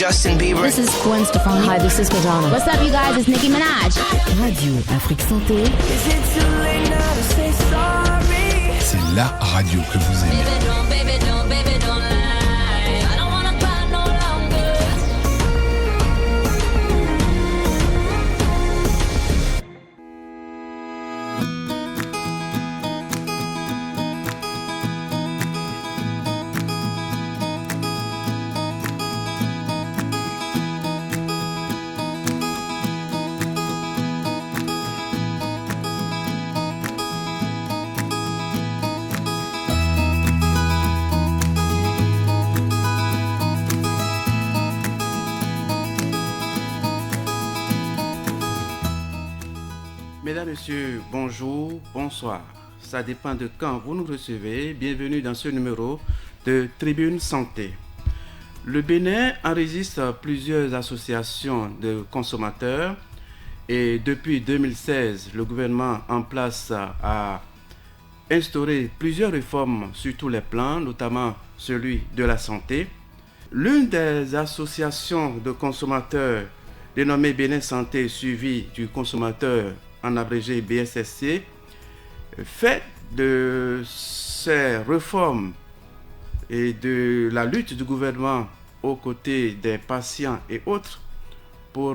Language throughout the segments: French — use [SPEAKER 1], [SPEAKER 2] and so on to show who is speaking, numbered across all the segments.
[SPEAKER 1] Justin Bieber.
[SPEAKER 2] This is Gwen Stefani.
[SPEAKER 3] Hi, this is Madonna.
[SPEAKER 2] What's up, you guys? It's Nicki Minaj.
[SPEAKER 3] Radio Afrique Santé.
[SPEAKER 4] C'est la radio que vous aimez.
[SPEAKER 5] Mesdames, Messieurs, bonjour, bonsoir. Ça dépend de quand vous nous recevez. Bienvenue dans ce numéro de Tribune Santé. Le Bénin enregistre plusieurs associations de consommateurs et depuis 2016, le gouvernement en place a instauré plusieurs réformes sur tous les plans, notamment celui de la santé. L'une des associations de consommateurs dénommée Bénin Santé suivie du consommateur en abrégé BSSC, fait de ces réformes et de la lutte du gouvernement aux côtés des patients et autres pour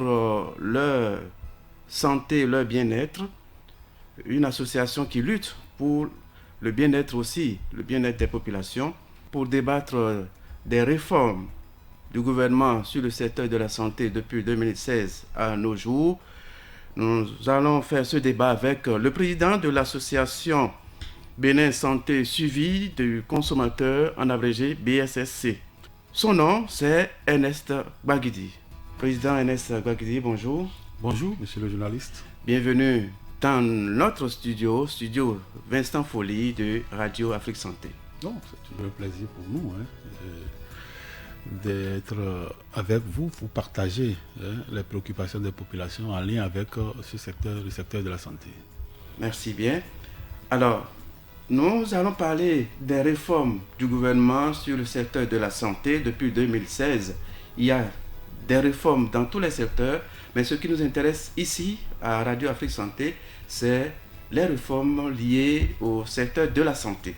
[SPEAKER 5] leur santé, leur bien-être, une association qui lutte pour le bien-être aussi, le bien-être des populations, pour débattre des réformes du gouvernement sur le secteur de la santé depuis 2016 à nos jours. Nous allons faire ce débat avec le président de l'association Bénin Santé suivi du consommateur en abrégé BSSC. Son nom, c'est Ernest Gbagidi. Président Ernest Gbagidi, bonjour.
[SPEAKER 6] Bonjour, monsieur le journaliste.
[SPEAKER 5] Bienvenue dans notre studio Vincent Folly de Radio Afrique Santé.
[SPEAKER 6] Non, c'est toujours un plaisir pour nous d'être avec vous pour partager les préoccupations des populations en lien avec ce secteur, le secteur de la santé.
[SPEAKER 5] Merci bien. Alors, nous allons parler des réformes du gouvernement sur le secteur de la santé depuis 2016. Il y a des réformes dans tous les secteurs, mais ce qui nous intéresse ici à Radio Afrique Santé, c'est les réformes liées au secteur de la santé.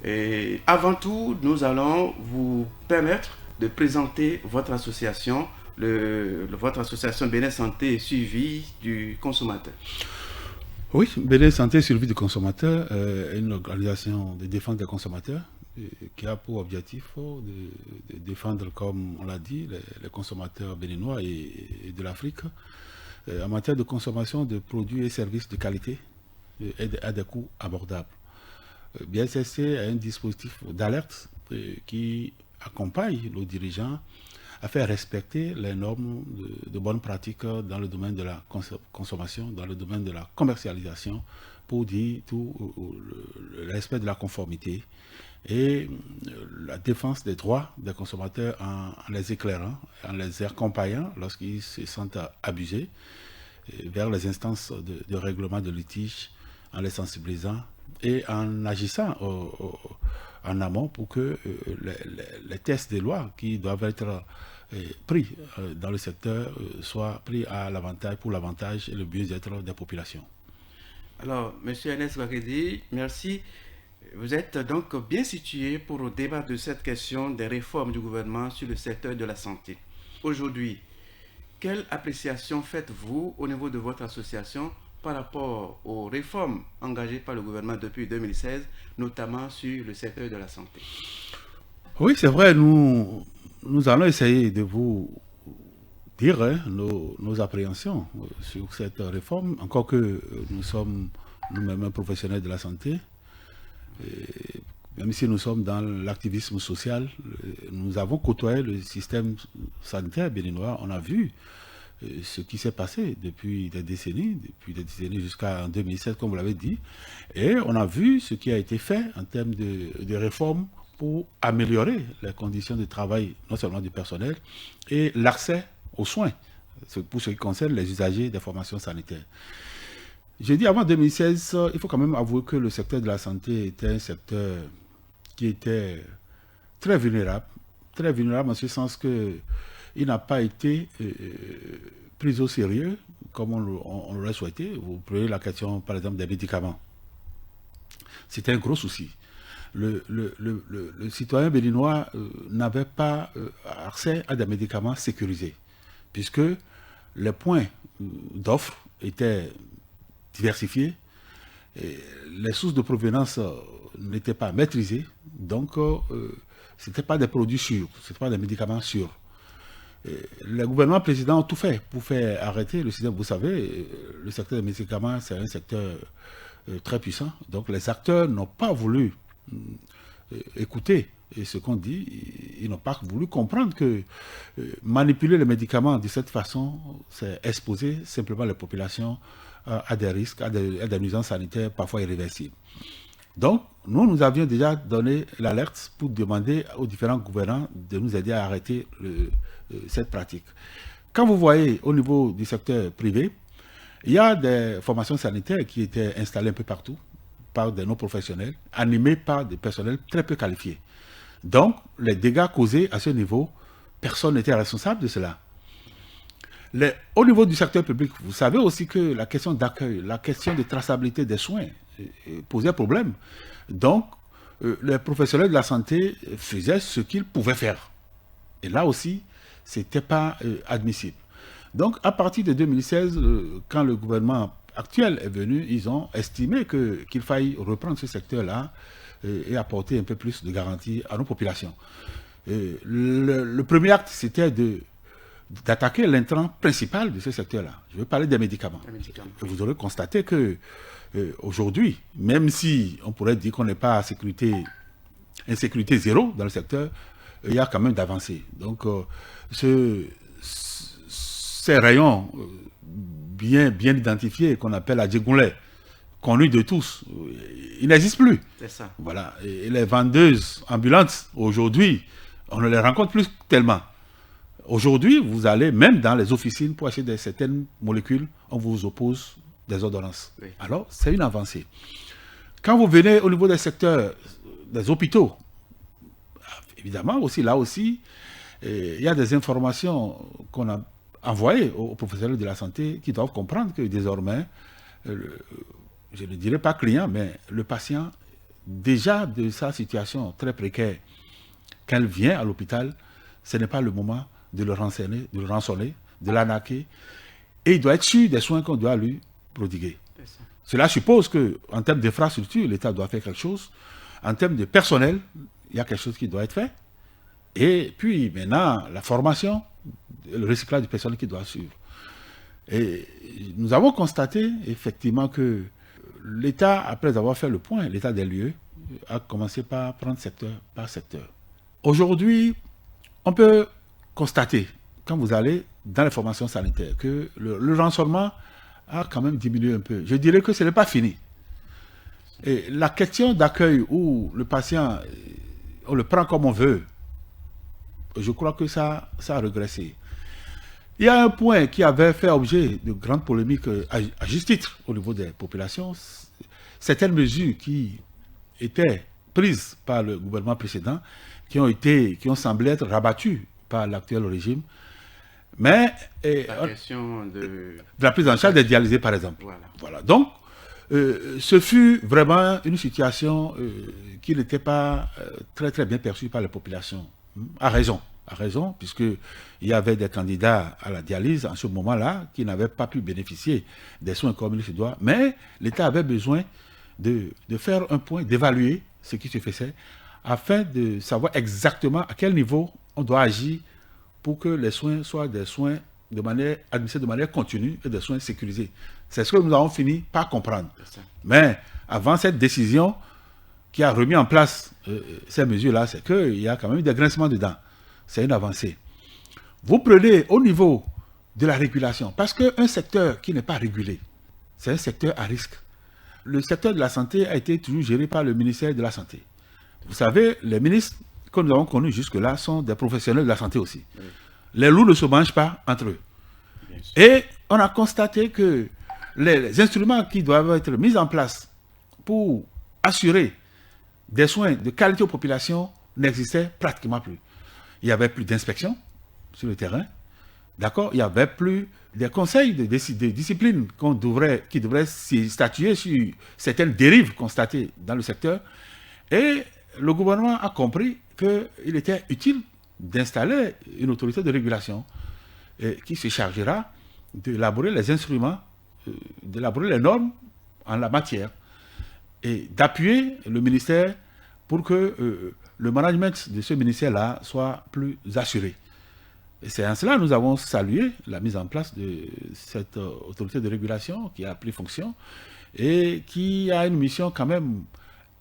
[SPEAKER 5] Et avant tout, nous allons vous permettre de présenter votre association, votre association Bénin Santé suivi du consommateur.
[SPEAKER 6] Oui, Bénin Santé suivi du consommateur est une organisation de défense des consommateurs qui a pour objectif de défendre, comme on l'a dit, les consommateurs béninois et de l'Afrique en matière de consommation de produits et services de qualité et à des coûts abordables. BSSC a un dispositif d'alerte qui accompagne nos dirigeants à faire respecter les normes de bonnes pratiques dans le domaine de la consommation, dans le domaine de la commercialisation, pour dire tout le respect de la conformité et la défense des droits des consommateurs en les éclairant, en les accompagnant lorsqu'ils se sentent abusés vers les instances de règlement de litige, en les sensibilisant et en agissant en amont pour que les tests des lois qui doivent être pris dans le secteur soient pris pour l'avantage et le bien-être des populations.
[SPEAKER 5] Alors, M. Ernest Gbagidi, merci. Vous êtes donc bien situé pour débattre de cette question des réformes du gouvernement sur le secteur de la santé. Aujourd'hui, quelle appréciation faites-vous au niveau de votre association par rapport aux réformes engagées par le gouvernement depuis 2016, notamment sur le secteur de la santé?
[SPEAKER 6] Oui, c'est vrai, nous allons essayer de vous dire nos appréhensions sur cette réforme, encore que nous sommes nous-mêmes professionnels de la santé. Et même si nous sommes dans l'activisme social, nous avons côtoyé le système sanitaire béninois, on a vu ce qui s'est passé depuis des décennies jusqu'à 2007, comme vous l'avez dit. Et on a vu ce qui a été fait en termes de réformes pour améliorer les conditions de travail, non seulement du personnel, et l'accès aux soins, pour ce qui concerne les usagers des formations sanitaires. J'ai dit avant 2016, il faut quand même avouer que le secteur de la santé était un secteur qui était très vulnérable en ce sens que il n'a pas été pris au sérieux comme on l'aurait souhaité. Vous prenez la question, par exemple, des médicaments. C'était un gros souci. Le citoyen béninois n'avait pas accès à des médicaments sécurisés, puisque les points d'offres étaient diversifiés, et les sources de provenance n'étaient pas maîtrisées, donc ce n'étaient pas des produits sûrs, ce n'étaient pas des médicaments sûrs. Les gouvernements précédents ont tout fait pour faire arrêter le système. Vous savez, le secteur des médicaments, c'est un secteur très puissant, donc les acteurs n'ont pas voulu écouter ce qu'on dit, ils n'ont pas voulu comprendre que manipuler les médicaments de cette façon, c'est exposer simplement les populations à des risques, à des nuisances sanitaires parfois irréversibles. Donc, nous avions déjà donné l'alerte pour demander aux différents gouvernants de nous aider à arrêter cette pratique. Quand vous voyez au niveau du secteur privé, il y a des formations sanitaires qui étaient installées un peu partout par des non-professionnels, animés par des personnels très peu qualifiés. Donc, les dégâts causés à ce niveau, personne n'était responsable de cela. Au niveau du secteur public, vous savez aussi que la question d'accueil, la question de traçabilité des soins posait problème. Donc, les professionnels de la santé faisaient ce qu'ils pouvaient faire. Et là aussi, ce n'était pas admissible. Donc, à partir de 2016, quand le gouvernement actuel est venu, ils ont estimé qu'il faille reprendre ce secteur-là et apporter un peu plus de garanties à nos populations. Le premier acte, c'était d'attaquer l'intrant principal de ce secteur-là. Je veux parler des médicaments. Et vous aurez constaté que aujourd'hui, même si on pourrait dire qu'on n'est pas à insécurité zéro dans le secteur, il y a quand même d'avancées. Donc, ces rayons bien identifiés qu'on appelle Adjegounlé, connus de tous, ils n'existent plus.
[SPEAKER 5] C'est ça. Voilà.
[SPEAKER 6] Et les vendeuses ambulantes, aujourd'hui, on ne les rencontre plus tellement. Aujourd'hui, vous allez même dans les officines pour acheter certaines molécules, on vous oppose des ordonnances. Oui. Alors, c'est une avancée. Quand vous venez au niveau des secteurs, des hôpitaux, évidemment, là aussi, il y a des informations qu'on a envoyées aux professionnels de la santé qui doivent comprendre que désormais, je ne dirais pas client, mais le patient, déjà de sa situation très précaire, quand il vient à l'hôpital, ce n'est pas le moment de le rançonner, de l'arnaquer, et il doit être sûr des soins qu'on doit lui prodiguer. Cela suppose qu'en termes d'infrastructure, l'État doit faire quelque chose. En termes de personnel, il y a quelque chose qui doit être fait. Et puis maintenant, la formation, le recyclage du personnel qui doit suivre. Et nous avons constaté effectivement que l'État, après avoir fait le point, l'état des lieux, a commencé par prendre secteur par secteur. Aujourd'hui, on peut constater, quand vous allez dans les formations sanitaires, que le rançonnement a quand même diminué un peu. Je dirais que ce n'est pas fini. Et la question d'accueil où le patient, on le prend comme on veut, je crois que ça a régressé. Il y a un point qui avait fait objet de grandes polémiques à juste titre au niveau des populations. Certaines mesures qui étaient prises par le gouvernement précédent, qui ont semblé être rabattues par l'actuel régime. Mais
[SPEAKER 5] la question de
[SPEAKER 6] la prise en charge des dialysés, par exemple. Voilà. Donc, ce fut vraiment une situation qui n'était pas très très bien perçue par les populations. À raison, puisqu'il y avait des candidats à la dialyse en ce moment-là qui n'avaient pas pu bénéficier des soins comme il se doit. Mais l'État avait besoin de faire un point, d'évaluer ce qui se faisait, afin de savoir exactement à quel niveau on doit agir pour que les soins soient des soins administrés de manière continue et des soins sécurisés. C'est ce que nous avons fini par comprendre. Mais avant cette décision qui a remis en place ces mesures-là, c'est qu'il y a quand même eu des grincements dedans. C'est une avancée. Vous prenez au niveau de la régulation, parce qu'un secteur qui n'est pas régulé, c'est un secteur à risque. Le secteur de la santé a été toujours géré par le ministère de la Santé. Vous savez, les ministres que nous avons connus jusque-là sont des professionnels de la santé aussi. Oui. Les loups ne se mangent pas entre eux. Et on a constaté que les instruments qui doivent être mis en place pour assurer des soins de qualité aux populations n'existaient pratiquement plus. Il n'y avait plus d'inspection, sur le terrain. D'accord? Il n'y avait plus des conseils de discipline qui devraient statuer sur certaines dérives constatées dans le secteur. Et le gouvernement a compris qu'il était utile d'installer une autorité de régulation qui se chargera d'élaborer les instruments, d'élaborer les normes en la matière et d'appuyer le ministère pour que le management de ce ministère-là soit plus assuré. Et c'est en cela que nous avons salué la mise en place de cette autorité de régulation qui a pris fonction et qui a une mission quand même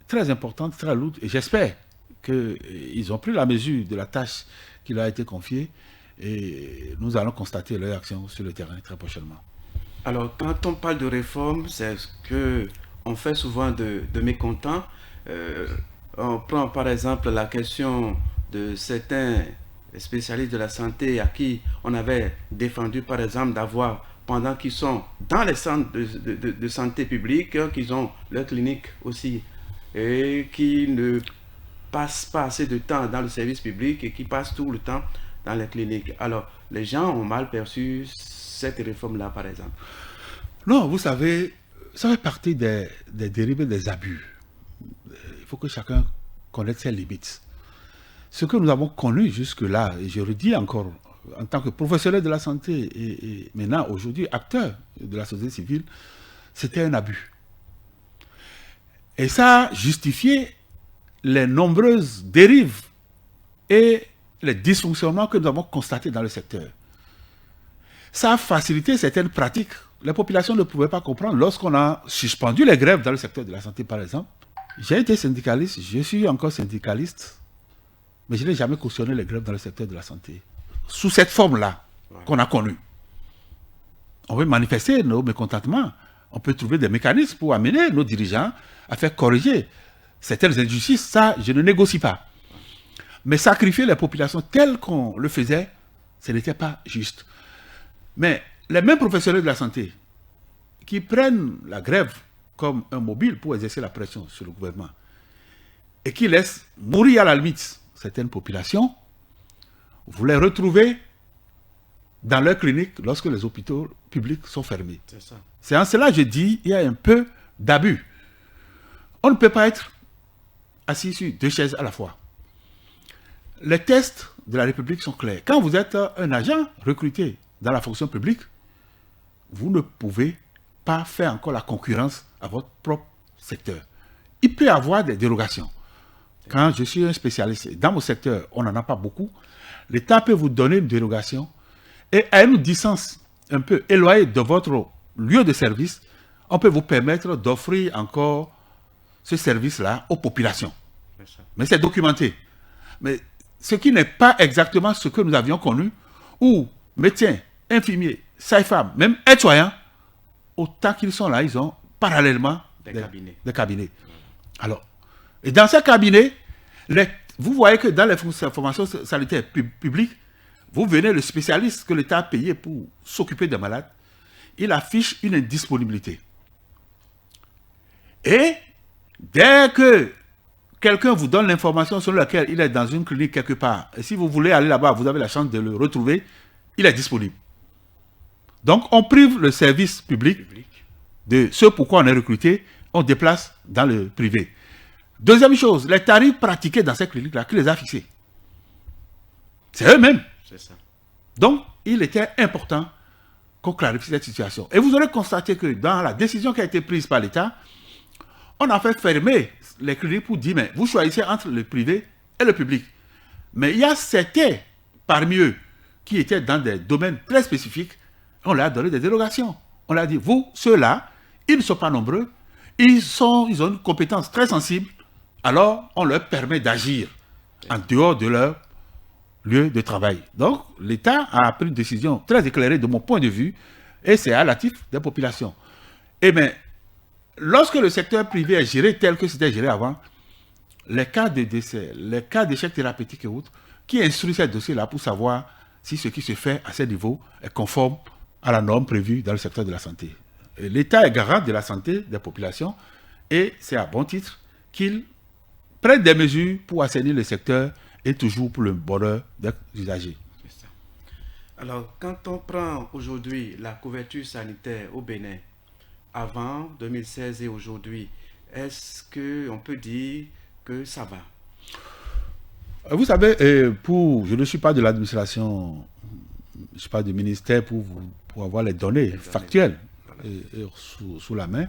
[SPEAKER 6] très importante, très lourde. Et j'espère qu'ils ont pris la mesure de la tâche qui leur a été confiée et nous allons constater leur action sur le terrain très prochainement.
[SPEAKER 5] Alors, quand on parle de réforme, c'est ce qu'on fait souvent de mécontents. On prend par exemple la question de certains spécialistes de la santé à qui on avait défendu par exemple d'avoir, pendant qu'ils sont dans les centres de santé publique, qu'ils ont leur clinique aussi, et qui ne passent pas assez de temps dans le service public et qui passent tout le temps dans les cliniques. Alors, les gens ont mal perçu cette réforme-là, par exemple.
[SPEAKER 6] Non, vous savez, ça fait partie des dérivés des abus. Il faut que chacun connaisse ses limites. Ce que nous avons connu jusque-là, et je redis encore, en tant que professionnel de la santé et maintenant, aujourd'hui, acteur de la société civile, c'était un abus. Et ça a justifié les nombreuses dérives et les dysfonctionnements que nous avons constatés dans le secteur. Ça a facilité certaines pratiques. Les populations ne pouvaient pas comprendre. Lorsqu'on a suspendu les grèves dans le secteur de la santé, par exemple, j'ai été syndicaliste, je suis encore syndicaliste, mais je n'ai jamais cautionné les grèves dans le secteur de la santé. Sous cette forme-là qu'on a connue. On veut manifester nos mécontentements. On peut trouver des mécanismes pour amener nos dirigeants à faire corriger certaines injustices. Ça, je ne négocie pas. Mais sacrifier les populations telles qu'on le faisait, ce n'était pas juste. Mais les mêmes professionnels de la santé qui prennent la grève comme un mobile pour exercer la pression sur le gouvernement et qui laissent mourir à la limite certaines populations, vous les retrouvez dans leurs cliniques lorsque les hôpitaux publics sont fermés. C'est en cela que je dis qu'il y a un peu d'abus. On ne peut pas être assis sur deux chaises à la fois. Les tests de la République sont clairs. Quand vous êtes un agent recruté dans la fonction publique, vous ne pouvez pas faire encore la concurrence à votre propre secteur. Il peut y avoir des dérogations. Quand je suis un spécialiste, dans mon secteur, on n'en a pas beaucoup, l'État peut vous donner une dérogation et à une distance un peu éloignée de votre lieu de service, on peut vous permettre d'offrir encore ce service-là aux populations. Mais c'est documenté. Mais ce qui n'est pas exactement ce que nous avions connu, où médecins, infirmiers, sages-femmes, même aides-soignants, autant qu'ils sont là, ils ont parallèlement des cabinets. Alors, et dans ces cabinets, vous voyez que dans les formations sanitaires publiques, vous venez, le spécialiste que l'État a payé pour s'occuper des malades, il affiche une indisponibilité. Et dès que quelqu'un vous donne l'information sur laquelle il est dans une clinique quelque part, et si vous voulez aller là-bas, vous avez la chance de le retrouver, il est disponible. Donc, on prive le service public de ce pourquoi on est recruté, on déplace dans le privé. Deuxième chose, les tarifs pratiqués dans ces cliniques-là, qui les a fixés? C'est eux-mêmes.
[SPEAKER 5] C'est ça.
[SPEAKER 6] Donc, il était important qu'on clarifie cette situation. Et vous aurez constaté que dans la décision qui a été prise par l'État, on a fait fermer les cliniques pour dire, mais vous choisissez entre le privé et le public. Mais il y a certains parmi eux qui étaient dans des domaines très spécifiques, on leur a donné des dérogations. On leur a dit, vous, ceux-là, ils ne sont pas nombreux, ils ont une compétence très sensible, alors on leur permet d'agir en dehors de leur lieu de travail. Donc, l'État a pris une décision très éclairée de mon point de vue, et c'est à l'actif des populations. Et mais, lorsque le secteur privé est géré tel que c'était géré avant, les cas de décès, les cas d'échec thérapeutique et autres, qui instruit ces dossiers-là pour savoir si ce qui se fait à ce niveau est conforme à la norme prévue dans le secteur de la santé. L'État est garant de la santé des populations et c'est à bon titre qu'il prenne des mesures pour assainir le secteur et toujours pour le bonheur des usagers.
[SPEAKER 5] Alors, quand on prend aujourd'hui la couverture sanitaire au Bénin, avant 2016 et aujourd'hui, est-ce qu'on peut dire que ça va?
[SPEAKER 6] Vous savez, je ne suis pas de l'administration, je ne suis pas du ministère pour avoir les données factuelles sous la main.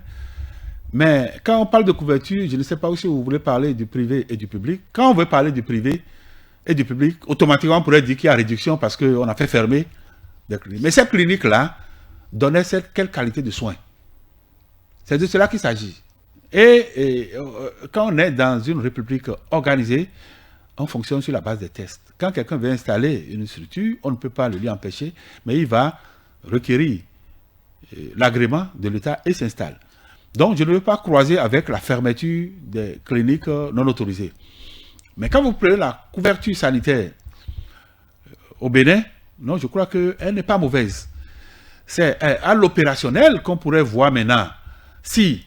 [SPEAKER 6] Mais quand on parle de couverture, je ne sais pas si vous voulez parler du privé et du public. Quand on veut parler du privé et du public, automatiquement on pourrait dire qu'il y a réduction parce qu'on a fait fermer des cliniques. Mais ces cliniques-là donnaient quelle qualité de soins? C'est de cela qu'il s'agit. Et quand on est dans une république organisée, on fonctionne sur la base des tests. Quand quelqu'un veut installer une structure, on ne peut pas le lui empêcher, mais il va requérir l'agrément de l'État et s'installe. Donc, je ne veux pas croiser avec la fermeture des cliniques non autorisées. Mais quand vous prenez la couverture sanitaire au Bénin, non, je crois qu'elle n'est pas mauvaise. C'est à l'opérationnel qu'on pourrait voir maintenant si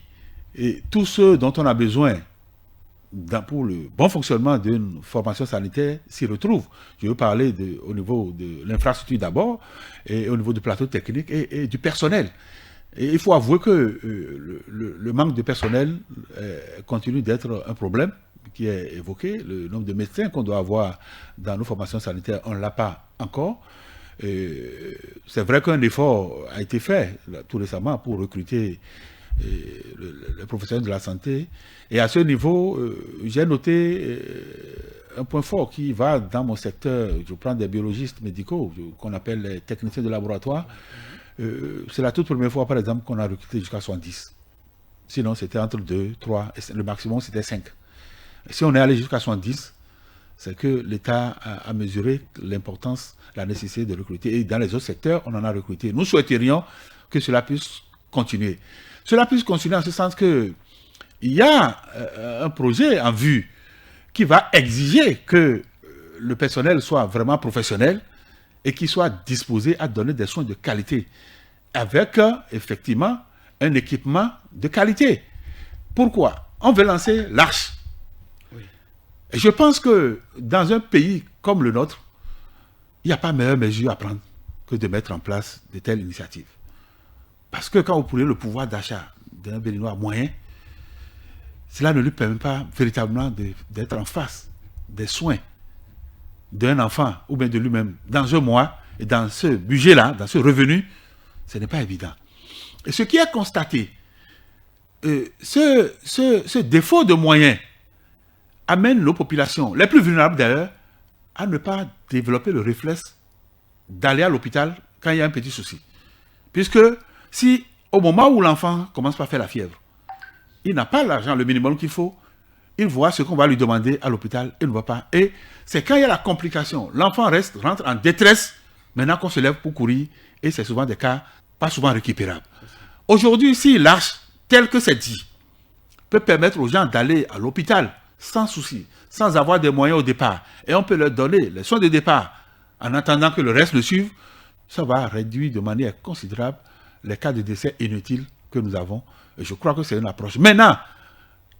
[SPEAKER 6] tous ceux dont on a besoin pour le bon fonctionnement d'une formation sanitaire s'y retrouvent. Je veux parler au niveau de l'infrastructure d'abord, et au niveau du plateau technique et du personnel. Et il faut avouer que le manque de personnel continue d'être un problème qui est évoqué. Le nombre de médecins qu'on doit avoir dans nos formations sanitaires, on ne l'a pas encore. C'est vrai qu'un effort a été fait tout récemment pour recruter les professionnels de la santé. Et à ce niveau, j'ai noté un point fort qui va dans mon secteur. Je prends des biologistes médicaux qu'on appelle les techniciens de laboratoire. C'est la toute première fois, par exemple, qu'on a recruté jusqu'à 70. Sinon, c'était entre 2, 3, et le maximum, c'était 5. Et si on est allé jusqu'à 70, c'est que l'État a mesuré l'importance, la nécessité de recruter. Et dans les autres secteurs, on en a recruté. Nous souhaiterions que cela puisse continuer. Cela puisse continuer en ce sens qu'il y a un projet en vue qui va exiger que le personnel soit vraiment professionnel et qu'il soit disposé à donner des soins de qualité avec effectivement un équipement de qualité. Pourquoi? On veut lancer l'Arche. Oui. Et je pense que dans un pays comme le nôtre, il n'y a pas meilleure mesure à prendre que de mettre en place de telles initiatives. Parce que quand vous prenez le pouvoir d'achat d'un Béninois moyen, cela ne lui permet pas véritablement d'être en face des soins d'un enfant ou bien de lui-même dans un mois, et dans ce budget-là, dans ce revenu, ce n'est pas évident. Et ce qui est constaté, ce défaut de moyens amène nos populations, les plus vulnérables d'ailleurs, à ne pas développer le réflexe d'aller à l'hôpital quand il y a un petit souci. Puisque si au moment où l'enfant commence par faire la fièvre, il n'a pas l'argent, le minimum qu'il faut, il voit ce qu'on va lui demander à l'hôpital, il ne voit pas. Et c'est quand il y a la complication, l'enfant rentre en détresse, maintenant qu'on se lève pour courir, et c'est souvent des cas pas souvent récupérables. Aujourd'hui, si l'Arche, tel que c'est dit, peut permettre aux gens d'aller à l'hôpital sans souci, sans avoir des moyens au départ, et on peut leur donner les soins de départ en attendant que le reste le suive, ça va réduire de manière considérable les cas de décès inutiles que nous avons. Et je crois que c'est une approche. Maintenant,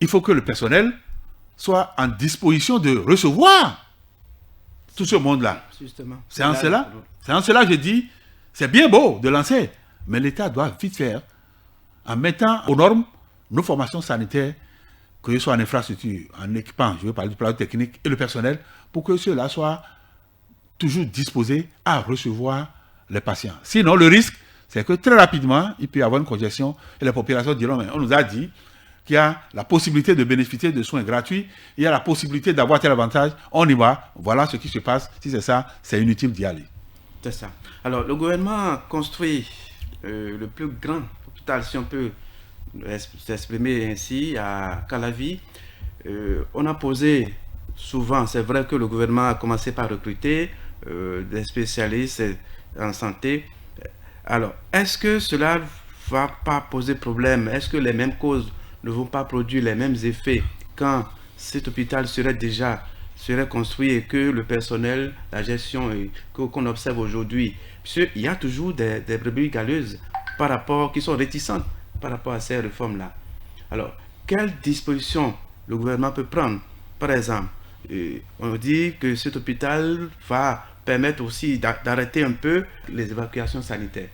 [SPEAKER 6] il faut que le personnel soit en disposition de recevoir tout ce monde-là. C'est en cela que je dis, c'est bien beau de lancer, mais l'État doit vite faire en mettant aux normes nos formations sanitaires, que ce soit en infrastructure, en équipement, je veux parler du plateau technique et le personnel, pour que ceux-là soient toujours disposés à recevoir les patients. Sinon, le risque, c'est que très rapidement, il peut y avoir une congestion et les populations diront, mais on nous a dit qu'il y a la possibilité de bénéficier de soins gratuits, il y a la possibilité d'avoir tel avantage, on y va, voilà ce qui se passe. Si c'est ça, c'est inutile d'y aller.
[SPEAKER 5] C'est ça. Alors, le gouvernement a construit le plus grand hôpital, si on peut s'exprimer ainsi, à Calavi. On a posé souvent, c'est vrai que le gouvernement a commencé par recruter des spécialistes en santé. Alors, est-ce que cela ne va pas poser problème? Est-ce que les mêmes causes ne vont pas produire les mêmes effets quand cet hôpital serait construit et que le personnel, la gestion qu'on observe aujourd'hui, puisqu'il y a toujours des brebis galeuses qui sont réticentes par rapport à ces réformes-là. Alors, quelles dispositions le gouvernement peut prendre? Par exemple, on dit que cet hôpital va permettre aussi d'arrêter un peu les évacuations sanitaires.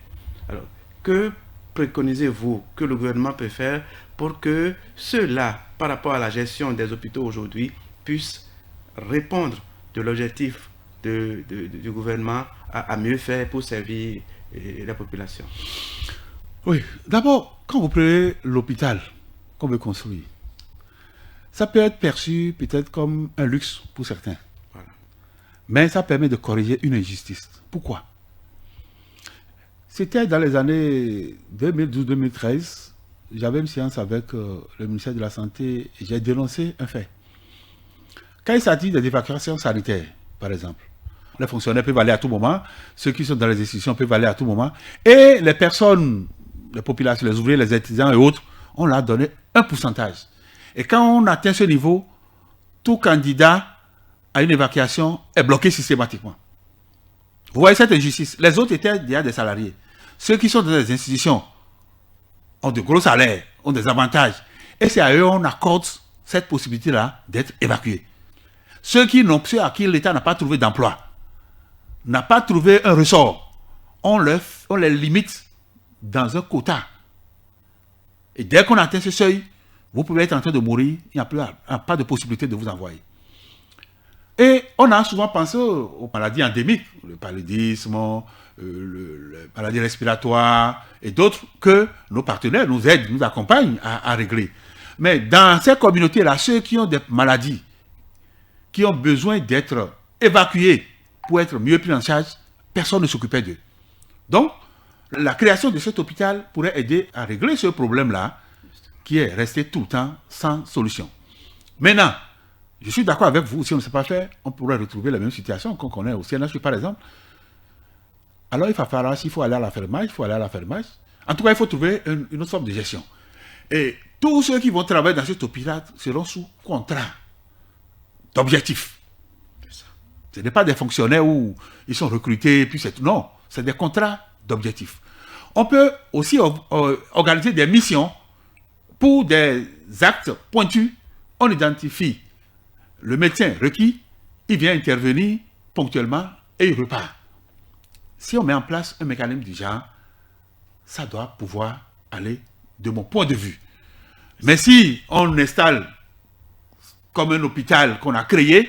[SPEAKER 5] Alors, que préconisez-vous que le gouvernement peut faire pour que ceux-là, par rapport à la gestion des hôpitaux aujourd'hui, puissent répondre de l'objectif du gouvernement à mieux faire pour servir la population?
[SPEAKER 6] Oui, d'abord, quand vous prenez l'hôpital qu'on veut construire, ça peut être perçu peut-être comme un luxe pour certains.
[SPEAKER 5] Voilà.
[SPEAKER 6] Mais ça permet de corriger une injustice. Pourquoi? C'était dans les années 2012-2013, j'avais une séance avec le ministère de la Santé et j'ai dénoncé un fait. Quand il s'agit des évacuations sanitaires, par exemple, les fonctionnaires peuvent aller à tout moment, ceux qui sont dans les institutions peuvent aller à tout moment, et les personnes, les populations, les ouvriers, les étudiants et autres, on leur a donné un pourcentage. Et quand on atteint ce niveau, tout candidat à une évacuation est bloqué systématiquement. Vous voyez cette injustice. Les autres étaient déjà des salariés. Ceux qui sont dans les institutions ont de gros salaires, ont des avantages. Et c'est à eux qu'on accorde cette possibilité-là d'être évacués. Ceux à qui l'État n'a pas trouvé d'emploi, n'a pas trouvé un ressort, on les limite dans un quota. Et dès qu'on atteint ce seuil, vous pouvez être en train de mourir, il n'y a pas de possibilité de vous envoyer. Et on a souvent pensé aux maladies endémiques, le paludisme, les maladies respiratoires et d'autres, que nos partenaires nous aident, nous accompagnent à régler. Mais dans ces communautés-là, ceux qui ont des maladies, qui ont besoin d'être évacués pour être mieux pris en charge, personne ne s'occupait d'eux. Donc, la création de cet hôpital pourrait aider à régler ce problème-là, qui est resté tout le temps sans solution. Maintenant, je suis d'accord avec vous, si on ne sait pas faire, on pourrait retrouver la même situation qu'on connaît au CNH, par exemple. Alors, il va falloir, s'il faut aller à l'affermage, il faut aller à l'affermage. En tout cas, il faut trouver une autre forme de gestion. Et tous ceux qui vont travailler dans cet hôpital seront sous contrat d'objectif. Ce n'est pas des fonctionnaires où ils sont recrutés, puis c'est tout. Non, c'est des contrats d'objectif. On peut aussi organiser des missions pour des actes pointus. On identifie le médecin requis, il vient intervenir ponctuellement et il repart. Si on met en place un mécanisme du genre, ça doit pouvoir aller de mon point de vue. Mais si on installe comme un hôpital qu'on a créé,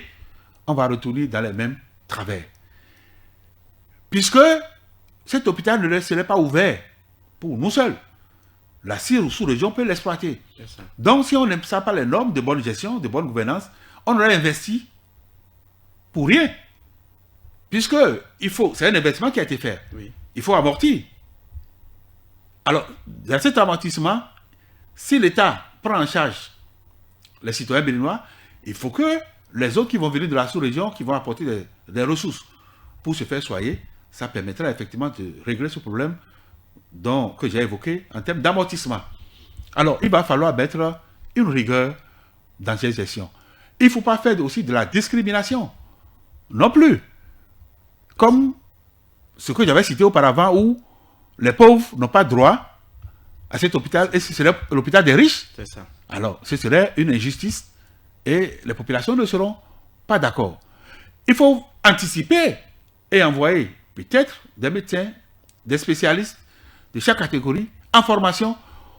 [SPEAKER 6] on va retourner dans les mêmes travers. Puisque cet hôpital ne serait pas ouvert pour nous seuls. La CIR ou sous-région peut l'exploiter. Donc si on n'aime ça pas les normes de bonne gestion, de bonne gouvernance, on aurait investi pour rien. Puisque c'est un investissement qui a été fait.
[SPEAKER 5] Oui.
[SPEAKER 6] Il faut amortir. Alors, dans cet amortissement, si l'État prend en charge les citoyens béninois, il faut que les autres qui vont venir de la sous-région, qui vont apporter des ressources pour se faire soigner, ça permettra effectivement de régler ce problème que j'ai évoqué en termes d'amortissement. Alors, il va falloir mettre une rigueur dans cette gestion. Il ne faut pas faire aussi de la discrimination. Non plus. Comme ce que j'avais cité auparavant, où les pauvres n'ont pas droit à cet hôpital, et ce serait l'hôpital des riches.
[SPEAKER 5] C'est ça.
[SPEAKER 6] Alors, ce serait une injustice et les populations ne seront pas d'accord. Il faut anticiper et envoyer peut-être des médecins, des spécialistes de chaque catégorie en formation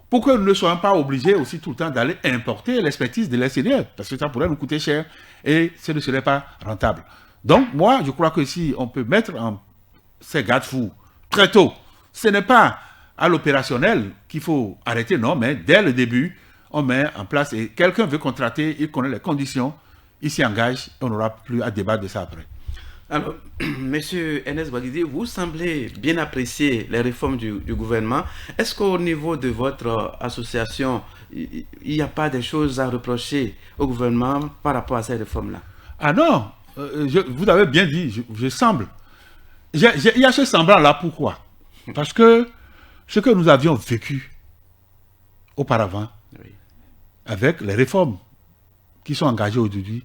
[SPEAKER 6] pour que nous ne soyons pas obligés aussi tout le temps d'aller importer l'expertise de l'extérieur, parce que ça pourrait nous coûter cher et ce ne serait pas rentable. Donc, moi, je crois que si on peut mettre en ces garde-fous très tôt, ce n'est pas à l'opérationnel qu'il faut arrêter, non, mais dès le début, on met en place et quelqu'un veut contracter, il connaît les conditions, il s'y engage et on n'aura plus à débattre de ça après.
[SPEAKER 5] Alors, Monsieur Ernest Ouaguidi, vous semblez bien apprécier les réformes du gouvernement. Est-ce qu'au niveau de votre association, il n'y a pas des choses à reprocher au gouvernement par rapport à ces réformes-là?
[SPEAKER 6] Ah non, vous avez bien dit, je semble. Il y a ce semblant-là, pourquoi? Parce que ce que nous avions vécu auparavant,
[SPEAKER 5] Oui.
[SPEAKER 6] avec les réformes qui sont engagées aujourd'hui,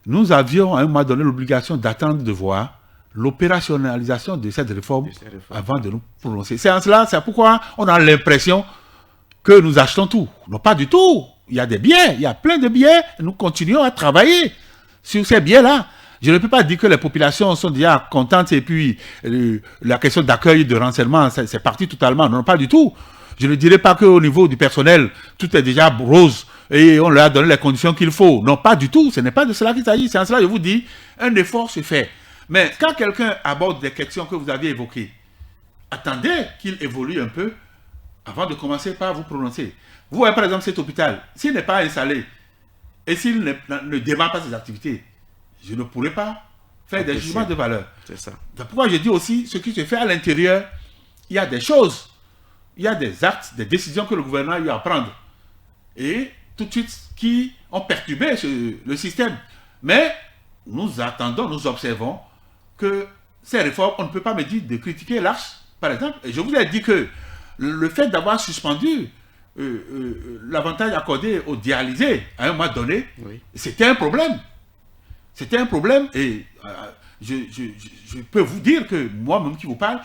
[SPEAKER 6] nous avions à un moment donné l'obligation d'attendre de voir l'opérationnalisation de cette réforme avant de nous prononcer. C'est en cela, c'est pourquoi on a l'impression que nous achetons tout. Non, pas du tout. Il y a des biens, il y a plein de biens. Nous continuons à travailler sur ces biens-là. Je ne peux pas dire que les populations sont déjà contentes et puis la question d'accueil, de renseignement, c'est parti totalement. Non, pas du tout. Je ne dirais pas qu'au niveau du personnel, tout est déjà rose et on leur a donné les conditions qu'il faut. Non, pas du tout. Ce n'est pas de cela qu'il s'agit. C'est en cela que je vous dis, un effort se fait. Mais quand quelqu'un aborde des questions que vous aviez évoquées, attendez qu'il évolue un peu avant de commencer par vous prononcer. Vous voyez par exemple cet hôpital, s'il n'est pas installé et s'il ne démarre pas ses activités, je ne pourrais pas faire des jugements de valeur.
[SPEAKER 5] C'est ça.
[SPEAKER 6] C'est pourquoi je dis aussi, ce qui se fait à l'intérieur, il y a des choses, il y a des actes, des décisions que le gouvernement a eu à prendre. Et tout de suite, qui ont perturbé le système. Mais nous attendons, nous observons que ces réformes, on ne peut pas me dire de critiquer l'arche, par exemple. Et je vous ai dit que le fait d'avoir suspendu l'avantage accordé aux dialysés à un moment donné,
[SPEAKER 5] Oui.
[SPEAKER 6] c'était un problème. C'était un problème et je peux vous dire que moi-même qui vous parle,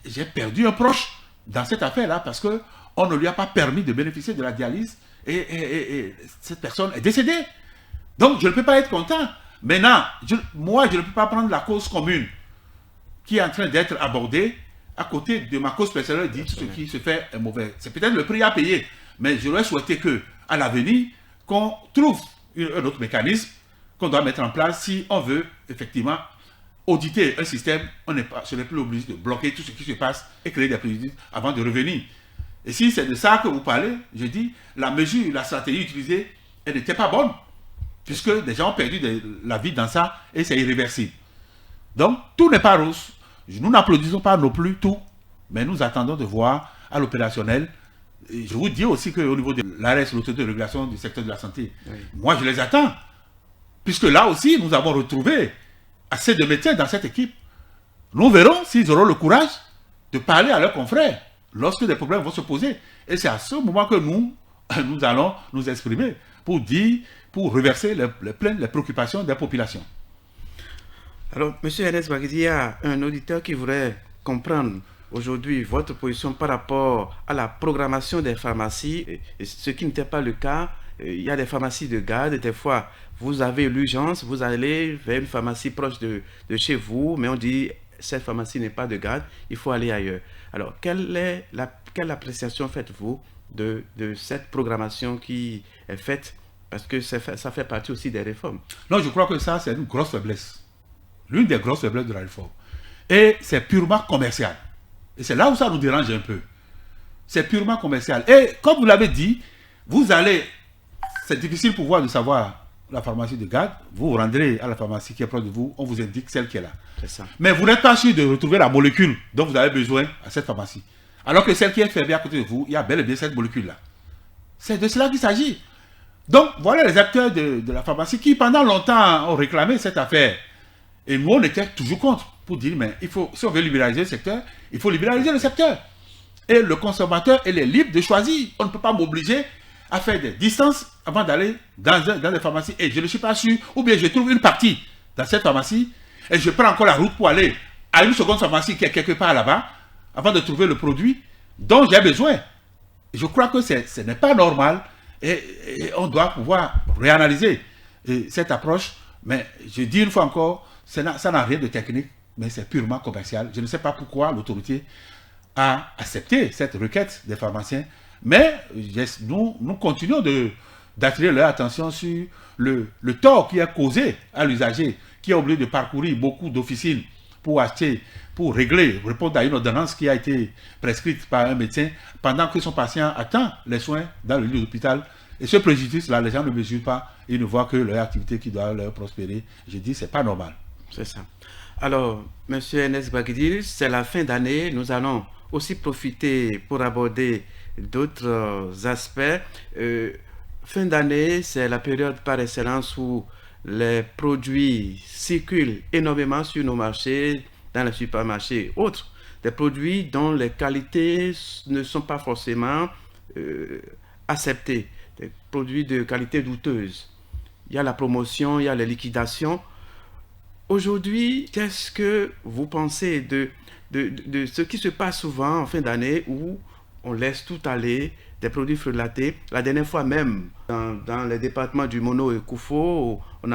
[SPEAKER 6] j'ai perdu un proche dans cette affaire-là parce qu'on ne lui a pas permis de bénéficier de la dialyse et cette personne est décédée. Donc je ne peux pas être content. Maintenant, moi je ne peux pas prendre la cause commune qui est en train d'être abordée à côté de ma cause personnelle et dire tout ce qui se fait est mauvais. C'est peut-être le prix à payer, mais j'aurais souhaité qu'à l'avenir, qu'on trouve un autre mécanisme qu'on doit mettre en place si on veut effectivement auditer un système. On n'est plus obligé de bloquer tout ce qui se passe et créer des préjudices avant de revenir. Et si c'est de ça que vous parlez, je dis, la mesure, la stratégie utilisée, elle n'était pas bonne, puisque des gens ont perdu la vie dans ça et c'est irréversible. Donc, tout n'est pas rose. Nous n'applaudissons pas non plus tout, mais nous attendons de voir à l'opérationnel. Et je vous dis aussi qu'au niveau de l'ARS, l'autorité de régulation du secteur de la santé, oui, moi je les attends. Puisque là aussi, nous avons retrouvé assez de médecins dans cette équipe. Nous verrons s'ils auront le courage de parler à leurs confrères lorsque des problèmes vont se poser. Et c'est à ce moment que nous allons nous exprimer pour dire, pour reverser les plaintes, les préoccupations des populations.
[SPEAKER 5] Alors, M. Ernest Bagidi, il y a un auditeur qui voudrait comprendre aujourd'hui votre position par rapport à la programmation des pharmacies, ce qui n'était pas le cas. Il y a des pharmacies de garde, des fois vous avez l'urgence, vous allez vers une pharmacie proche de chez vous, mais on dit cette pharmacie n'est pas de garde, il faut aller ailleurs. Alors, quelle appréciation faites-vous de cette programmation qui est faite, parce que ça fait partie aussi des réformes?
[SPEAKER 6] Non, je crois que ça, c'est une grosse faiblesse. L'une des grosses faiblesses de la réforme. Et c'est purement commercial. Et c'est là où ça nous dérange un peu. C'est purement commercial. Et comme vous l'avez dit, vous allez... C'est difficile pour vous de savoir la pharmacie de garde. Vous vous rendrez à la pharmacie qui est proche de vous, on vous indique celle qui est là.
[SPEAKER 5] C'est ça.
[SPEAKER 6] Mais vous n'êtes pas sûr de retrouver la molécule dont vous avez besoin à cette pharmacie. Alors que celle qui est fermée à côté de vous, il y a bel et bien cette molécule-là. C'est de cela qu'il s'agit. Donc, voilà les acteurs de la pharmacie qui, pendant longtemps, ont réclamé cette affaire. Et nous, on était toujours contre, pour dire, mais il faut, si on veut libéraliser le secteur, il faut libéraliser le secteur. Et le consommateur, il est libre de choisir. On ne peut pas m'obliger à faire des distances avant d'aller dans des pharmacies. Et je ne suis pas sûr, ou bien je trouve une partie dans cette pharmacie, et je prends encore la route pour aller à une seconde pharmacie qui est quelque part là-bas, avant de trouver le produit dont j'ai besoin. Je crois que ce n'est pas normal, et on doit pouvoir réanalyser cette approche. Mais je dis une fois encore, ça n'a rien de technique, mais c'est purement commercial. Je ne sais pas pourquoi l'autorité a accepté cette requête des pharmaciens, mais nous continuons d'attirer leur attention sur le tort qui est causé à l'usager, qui est obligé de parcourir beaucoup d'officines pour acheter, pour régler, répondre à une ordonnance qui a été prescrite par un médecin, pendant que son patient attend les soins dans le lit d'hôpital. Et ce préjudice-là, les gens ne mesurent pas, ils ne voient que leur activité qui doit leur prospérer. Je dis, c'est pas normal.
[SPEAKER 5] C'est ça. Alors, M. Ernest Bagidi, c'est la fin d'année. Nous allons aussi profiter pour aborder d'autres aspects. Fin d'année, c'est la période par excellence où les produits circulent énormément sur nos marchés, dans les supermarchés et autres. Des produits dont les qualités ne sont pas forcément acceptées. Des produits de qualité douteuse. Il y a la promotion, il y a les liquidations. Aujourd'hui, qu'est-ce que vous pensez de ce qui se passe souvent en fin d'année où on laisse tout aller, des produits frelatés? La dernière fois même, dans les départements du Mono et Koufo, on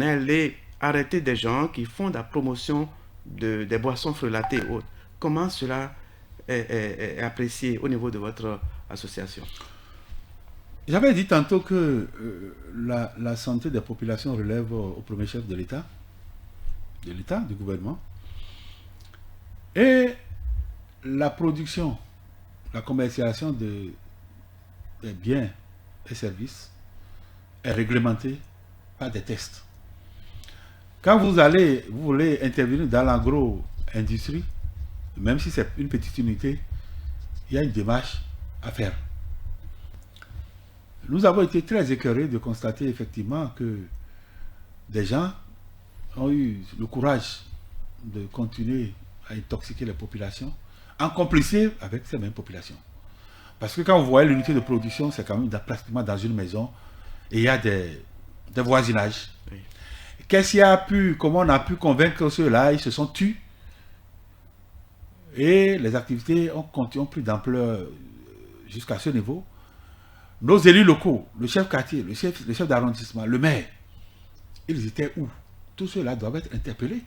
[SPEAKER 5] est allé arrêter des gens qui font la promotion des boissons frelatées et autres. Comment cela est apprécié au niveau de votre association?
[SPEAKER 6] J'avais dit tantôt que la santé des populations relève au premier chef de l'État, du gouvernement. Et la production, la commercialisation des biens et services est réglementée par des tests. Quand vous voulez intervenir dans l'agro-industrie, même si c'est une petite unité, il y a une démarche à faire. Nous avons été très écœurés de constater effectivement que des gens ont eu le courage de continuer à intoxiquer les populations en complicité avec ces mêmes populations. Parce que quand vous voyez l'unité de production, c'est quand même pratiquement dans une maison et il y a des voisinages. Oui. Comment on a pu convaincre ceux-là, ils se sont tus et les activités ont pris d'ampleur jusqu'à ce niveau. Nos élus locaux, le chef quartier, le chef d'arrondissement, le maire, ils étaient où? Tous ceux-là doivent être interpellés.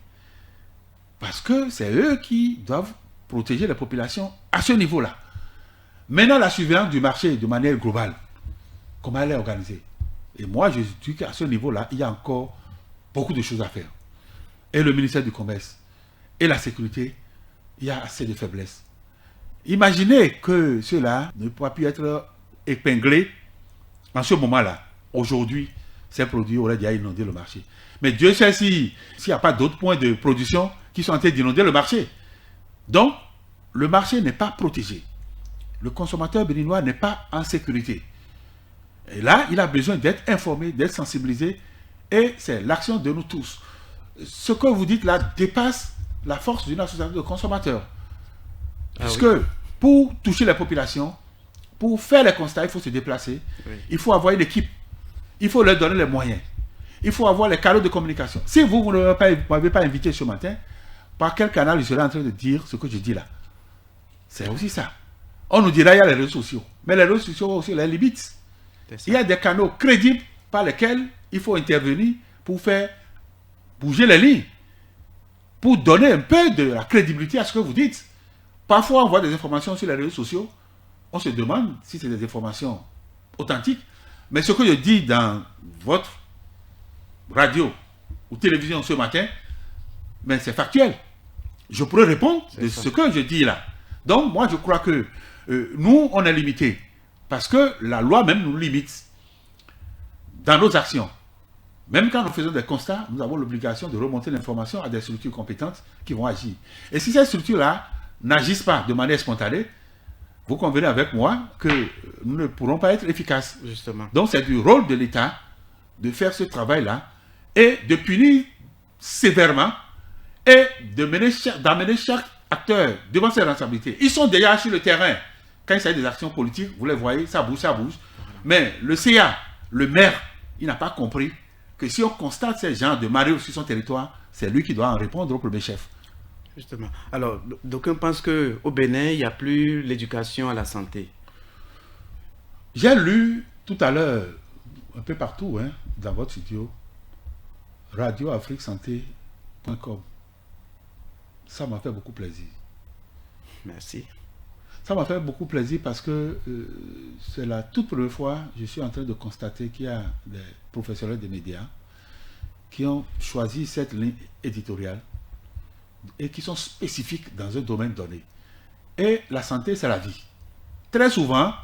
[SPEAKER 6] Parce que c'est eux qui doivent protéger les populations à ce niveau-là. Maintenant, la surveillance du marché de manière globale, comment elle est organisée? Et moi, je dis qu'à ce niveau-là, il y a encore beaucoup de choses à faire. Et le ministère du Commerce et la sécurité, il y a assez de faiblesses. Imaginez que cela ne pourra plus être épinglé en ce moment-là. Aujourd'hui, ces produits auraient déjà inondé le marché. Mais Dieu sait s'il n'y a pas d'autres points de production qui sont en train d'inonder le marché. Donc, le marché n'est pas protégé. Le consommateur béninois n'est pas en sécurité. Et là, il a besoin d'être informé, d'être sensibilisé. Et c'est l'action de nous tous. Ce que vous dites là dépasse la force d'une association de consommateurs. Parce que pour toucher la population, pour faire les constats, il faut se déplacer. Oui. Il faut avoir une équipe. Il faut leur donner les moyens. Il faut avoir les canaux de communication. Si vous ne m'avez pas invité ce matin, par quel canal je serai en train de dire ce que je dis là? C'est aussi ça. On nous dira il y a les réseaux sociaux. Mais les réseaux sociaux ont aussi les limites. Il y a des canaux crédibles par lesquels il faut intervenir pour faire bouger les lignes. Pour donner un peu de la crédibilité à ce que vous dites. Parfois, on voit des informations sur les réseaux sociaux. On se demande si c'est des informations authentiques. Mais ce que je dis dans votre radio ou télévision ce matin, mais c'est factuel. Je pourrais répondre de ce que je dis là. Donc, moi, je crois que nous, on est limités. Parce que la loi même nous limite dans nos actions. Même quand nous faisons des constats, nous avons l'obligation de remonter l'information à des structures compétentes qui vont agir. Et si ces structures-là n'agissent pas de manière spontanée, vous convenez avec moi que nous ne pourrons pas être efficaces.
[SPEAKER 5] Justement.
[SPEAKER 6] Donc c'est du rôle de l'État de faire ce travail-là et de punir sévèrement et d'amener chaque acteur devant ses responsabilités. Ils sont déjà sur le terrain. Quand il s'agit des actions politiques, vous les voyez, ça bouge, ça bouge. Mais le CA, le maire, il n'a pas compris que si on constate ces gens de marée sur son territoire, c'est lui qui doit en répondre au premier chef.
[SPEAKER 5] Justement. Alors, d'aucuns pensent qu'au Bénin, il n'y a plus l'éducation à la santé.
[SPEAKER 6] J'ai lu tout à l'heure, un peu partout, dans votre studio, radioafriquesanté.com. Ça m'a fait beaucoup plaisir.
[SPEAKER 5] Merci.
[SPEAKER 6] Ça m'a fait beaucoup plaisir parce que c'est la toute première fois que je suis en train de constater qu'il y a des professionnels des médias qui ont choisi cette ligne éditoriale et qui sont spécifiques dans un domaine donné. Et la santé, c'est la vie. Très souvent,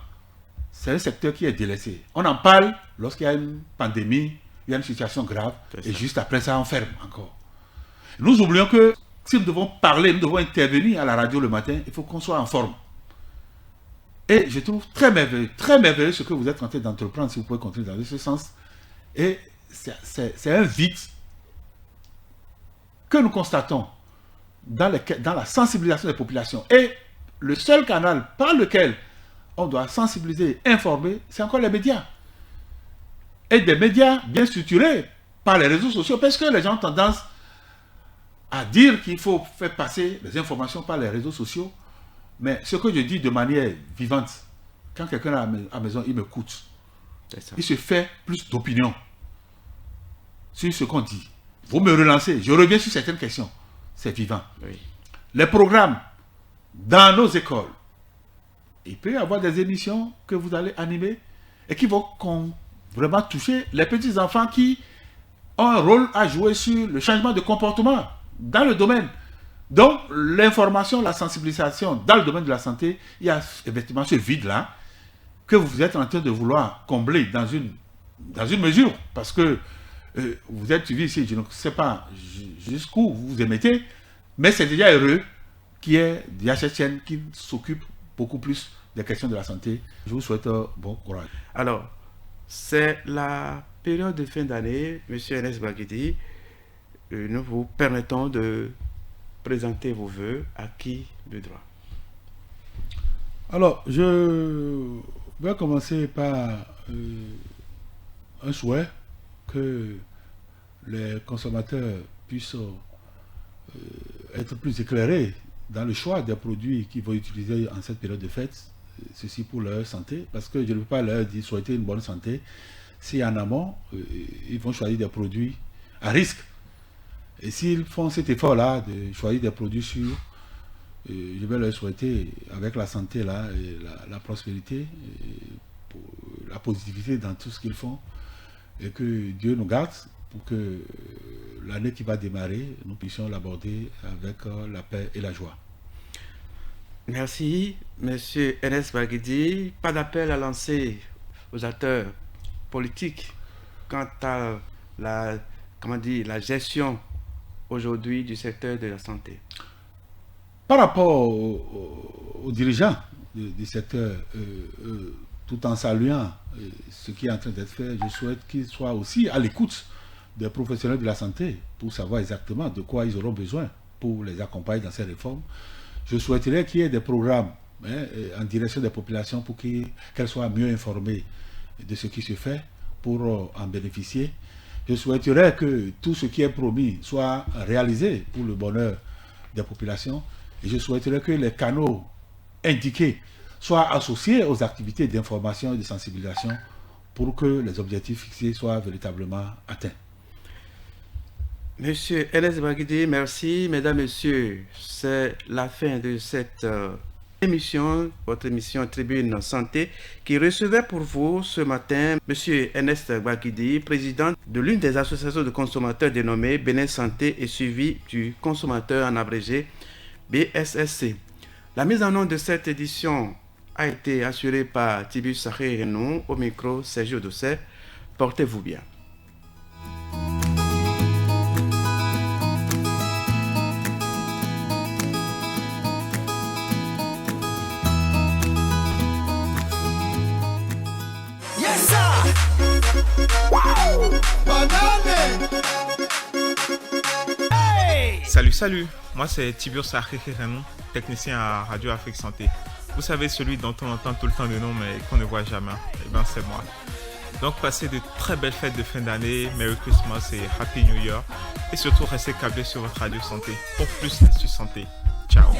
[SPEAKER 6] c'est un secteur qui est délaissé. On en parle lorsqu'il y a une pandémie, il y a une situation grave, et juste après ça, on ferme encore. Nous oublions que si nous devons parler, nous devons intervenir à la radio le matin, il faut qu'on soit en forme. Et je trouve très merveilleux ce que vous êtes en train d'entreprendre, si vous pouvez continuer dans ce sens. Et c'est un vide que nous constatons dans la sensibilisation des populations. Et le seul canal par lequel on doit sensibiliser, informer, c'est encore les médias. Et des médias bien structurés par les réseaux sociaux, parce que les gens ont tendance à dire qu'il faut faire passer les informations par les réseaux sociaux. Mais ce que je dis de manière vivante, quand quelqu'un est à la maison, il m'écoute. Il se fait plus d'opinion sur ce qu'on dit. vous me relancez, je reviens sur certaines questions. C'est vivant.
[SPEAKER 5] Oui.
[SPEAKER 6] Les programmes dans nos écoles, il peut y avoir des émissions que vous allez animer et qui vont vraiment toucher les petits-enfants qui ont un rôle à jouer sur le changement de comportement dans le domaine. Donc, l'information, la sensibilisation dans le domaine de la santé, il y a effectivement ce vide-là que vous êtes en train de vouloir combler dans une mesure, parce que vous êtes suivi ici, je ne sais pas jusqu'où vous vous émettez, mais c'est déjà heureux qu'il y ait des HSN qui s'occupent beaucoup plus des questions de la santé. Je vous souhaite bon courage.
[SPEAKER 5] Alors, c'est la période de fin d'année, M. Ernest Baguidi. Nous vous permettons de présenter vos vœux. À qui le droit?
[SPEAKER 6] Alors, je vais commencer par un souhait que les consommateurs puissent être plus éclairés dans le choix des produits qu'ils vont utiliser en cette période de fête, ceci pour leur santé, parce que je ne peux pas leur dire souhaiter une bonne santé si en amont, ils vont choisir des produits à risque. Et s'ils font cet effort-là de choisir des produits sûrs, je vais leur souhaiter, avec la santé là, et la prospérité, et la positivité dans tout ce qu'ils font, et que Dieu nous garde pour que l'année qui va démarrer, nous puissions l'aborder avec la paix et la joie.
[SPEAKER 5] Merci, M. Ernest Baguidi. Pas d'appel à lancer aux acteurs politiques quant à la gestion aujourd'hui du secteur de la santé.
[SPEAKER 6] Par rapport aux dirigeants du secteur, tout en saluant ce qui est en train d'être fait, je souhaite qu'ils soient aussi à l'écoute des professionnels de la santé pour savoir exactement de quoi ils auront besoin pour les accompagner dans ces réformes. Je souhaiterais qu'il y ait des programmes en direction des populations pour qu'elles soient mieux informées de ce qui se fait pour en bénéficier. Je souhaiterais que tout ce qui est promis soit réalisé pour le bonheur des populations. Et je souhaiterais que les canaux indiqués soient associés aux activités d'information et de sensibilisation pour que les objectifs fixés soient véritablement atteints.
[SPEAKER 5] Monsieur Ernest Baguidi, merci. Mesdames, Messieurs, c'est la fin de cette émission, votre émission Tribune Santé, qui recevait pour vous ce matin Monsieur Ernest Baguidi, président de l'une des associations de consommateurs dénommée Bénin Santé et suivi du consommateur en abrégé BSSC. La mise en œuvre de cette édition a été assurée par Tibus Sahé Renou, au micro Sergio Doucet. Portez-vous bien.
[SPEAKER 1] Salut, moi c'est Tibur Sarkhekerenou, technicien à Radio Afrique Santé. Vous savez, celui dont on entend tout le temps le nom mais qu'on ne voit jamais, c'est moi. Donc passez de très belles fêtes de fin d'année, Merry Christmas et Happy New Year. Et surtout restez câblés sur votre Radio Santé pour plus d'astuces santé. Ciao.